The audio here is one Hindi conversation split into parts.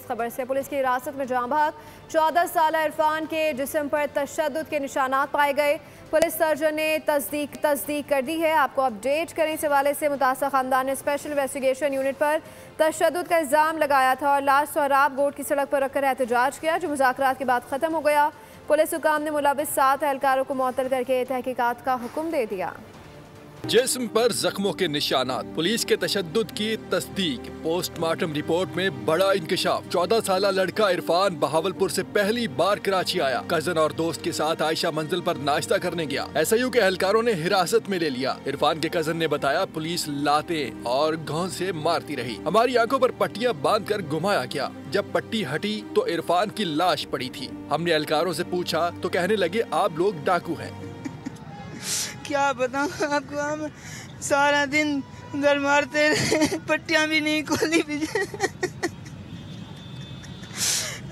खबर से पुलिस की हिरासत में जाँ बहक 14 साल इरफान के जिस्म पर तशद्दुद के निशानात पाए गए। पुलिस सर्जन ने तस्दीक कर दी है। आपको अपडेट करें इस हवाले से मुतासर खानदान ने स्पेशल इन्वेस्टिगेशन यूनिट पर तशद्दुद का इल्ज़ाम लगाया था और लाश सोहराब गोट की सड़क पर रखकर एहतजाज किया, जो मुज़ाकरात के बाद ख़त्म हो गया। पुलिस हुकाम ने मुलविस 7 एहलकारों को मुअत्तल करके तहकीकात का हुक्म दे दिया। जिस्म पर जख्मों के निशानात, पुलिस के तशद्दुद की तस्दीक, पोस्टमार्टम रिपोर्ट में बड़ा इंकशाफ। 14 साल लड़का इरफान बहावलपुर से पहली बार कराची आया। कजन और दोस्त के साथ आयशा मंजिल पर नाश्ता करने गया। एसआईयू के एहलकारों ने हिरासत में ले लिया। इरफान के कजन ने बताया, पुलिस लाते और घों से मारती रही। हमारी आंखों पर पट्टियां बांध कर घुमाया गया। जब पट्टी हटी तो इरफान की लाश पड़ी थी। हमने एहलकारों से पूछा तो कहने लगे, आप लोग डाकू हैं। क्या बताऊं आपको, हम सारा दिन घर मारते रहे, पट्टियां भी नहीं खोली भी।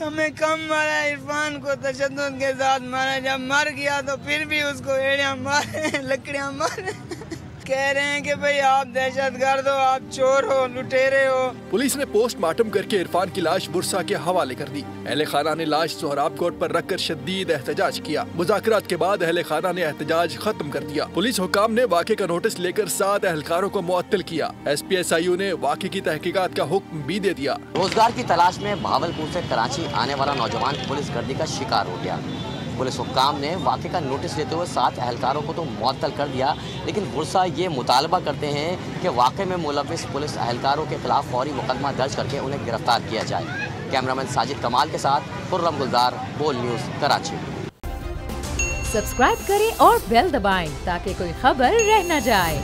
हमें कम मारा, इरफान को तशद्दुद के साथ मारा। जब मर गया तो फिर भी उसको एड़ियां मारे, लकड़ियां मारे। कह रहे हैं कि भाई आप दहशतगर्द हो, आप चोर हो, लुटेरे हो। पुलिस ने पोस्टमार्टम करके इरफान की लाश बुरसा के हवाले कर दी। अहले खाना ने लाश सोहराब कोर्ट पर रखकर शदीद एहतजाज किया। मुज़ाकरात के बाद अहले खाना ने एहतजाज खत्म कर दिया। पुलिस हुकाम ने वाक़े का नोटिस लेकर 7 एहलकारों को मुअत्तल किया। SPSIU ने वाक़े की तहकीकात का हुक्म भी दे दिया। रोजगार की तलाश में बहावलपुर से कराची आने वाला नौजवान पुलिस गर्दी का शिकार हो गया। पुलिस हुक्काम ने वाक़े का नोटिस लेते हुए 7 एहलकारों को तो मुअत्तल कर दिया, लेकिन पुरसा ये मुतालबा करते हैं कि वाक़े में मुलविस पुलिस एहलकारों के खिलाफ फौरी मुकदमा दर्ज करके उन्हें गिरफ्तार किया जाए। कैमरामैन साजिद कमाल के साथ खुर्रम गुलजार, बोल न्यूज़, कराची। सब्सक्राइब करें और बेल दबाएं ताकि कोई खबर रह न जाए।